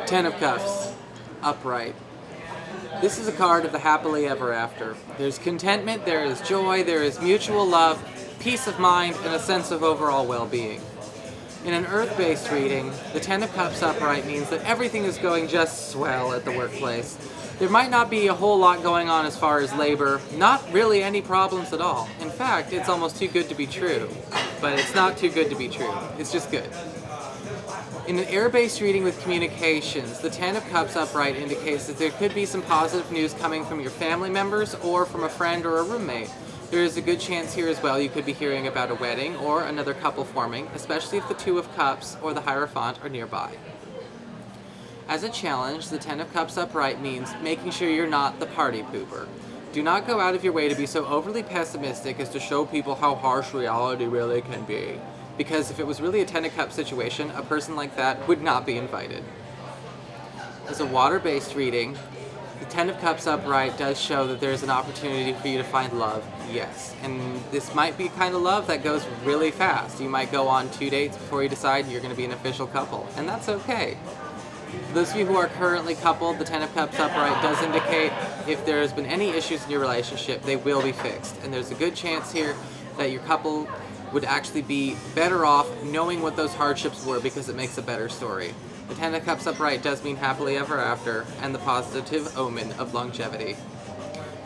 Ten of Cups, upright. This is a card of the happily ever after. There's contentment, there is joy, there is mutual love, peace of mind, and a sense of overall well-being. In an earth-based reading, the Ten of Cups upright means that everything is going just swell at the workplace. There might not be a whole lot going on as far as labor, not really any problems at all. In fact, it's almost too good to be true. But it's not too good to be true, it's just good. In an air-based reading with communications, the Ten of Cups upright indicates that there could be some positive news coming from your family members or from a friend or a roommate. There is a good chance here as well you could be hearing about a wedding or another couple forming, especially if the Two of Cups or the Hierophant are nearby. As a challenge, the Ten of Cups upright means making sure you're not the party pooper. Do not go out of your way to be so overly pessimistic as to show people how harsh reality really can be. Because if it was really a Ten of Cups situation, a person like that would not be invited. As a water-based reading, the Ten of Cups upright does show that there's an opportunity for you to find love, yes. And this might be kind of love that goes really fast. You might go on 2 dates before you decide you're going to be an official couple, and that's okay. For those of you who are currently coupled, the Ten of Cups upright does indicate if there has been any issues in your relationship, they will be fixed. And there's a good chance here that your couple would actually be better off knowing what those hardships were because it makes a better story. The Ten of Cups upright does mean happily ever after and the positive omen of longevity.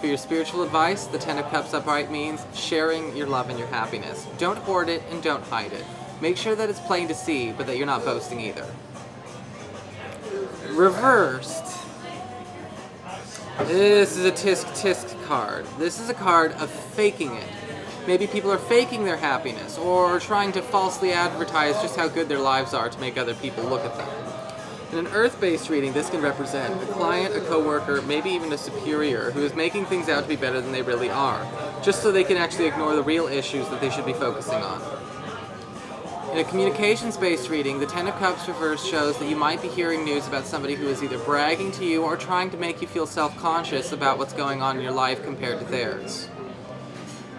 For your spiritual advice, the Ten of Cups upright means sharing your love and your happiness. Don't hoard it and don't hide it. Make sure that it's plain to see, but that you're not boasting either. Reversed. This is a tisk tisk card. This is a card of faking it. Maybe people are faking their happiness or trying to falsely advertise just how good their lives are to make other people look at them. In an earth-based reading, this can represent a client, a coworker, maybe even a superior who is making things out to be better than they really are, just so they can actually ignore the real issues that they should be focusing on. In a communications-based reading, the Ten of Cups reverse shows that you might be hearing news about somebody who is either bragging to you or trying to make you feel self-conscious about what's going on in your life compared to theirs.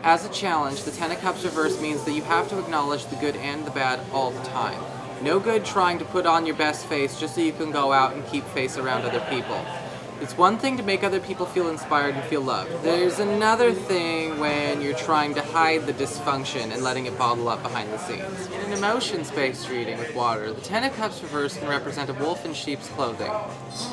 As a challenge, the Ten of Cups reverse means that you have to acknowledge the good and the bad all the time. No good trying to put on your best face just so you can go out and keep face around other people. It's one thing to make other people feel inspired and feel loved. There's another thing when you're trying to hide the dysfunction and letting it bottle up behind the scenes. In an emotions-based reading with water, the Ten of Cups reverse can represent a wolf in sheep's clothing.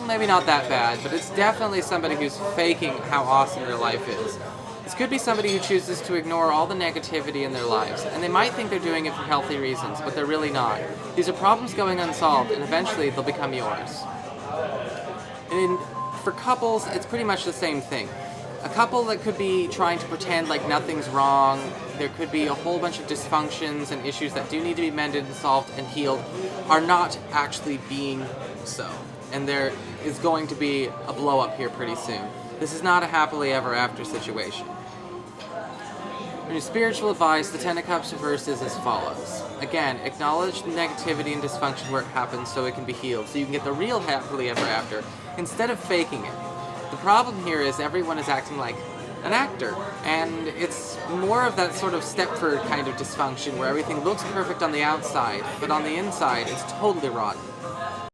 Maybe not that bad, but it's definitely somebody who's faking how awesome their life is. This could be somebody who chooses to ignore all the negativity in their lives, and they might think they're doing it for healthy reasons, but they're really not. These are problems going unsolved, and eventually they'll become yours. For couples, it's pretty much the same thing. A couple that could be trying to pretend like nothing's wrong, there could be a whole bunch of dysfunctions and issues that do need to be mended and solved and healed, are not actually being so. And there is going to be a blow up here pretty soon. This is not a happily ever after situation. In your spiritual advice, the Ten of Cups reverse is as follows. Again, acknowledge the negativity and dysfunction where it happens so it can be healed, so you can get the real happily ever after, instead of faking it. The problem here is everyone is acting like an actor, and it's more of that sort of Stepford kind of dysfunction where everything looks perfect on the outside, but on the inside it's totally rotten.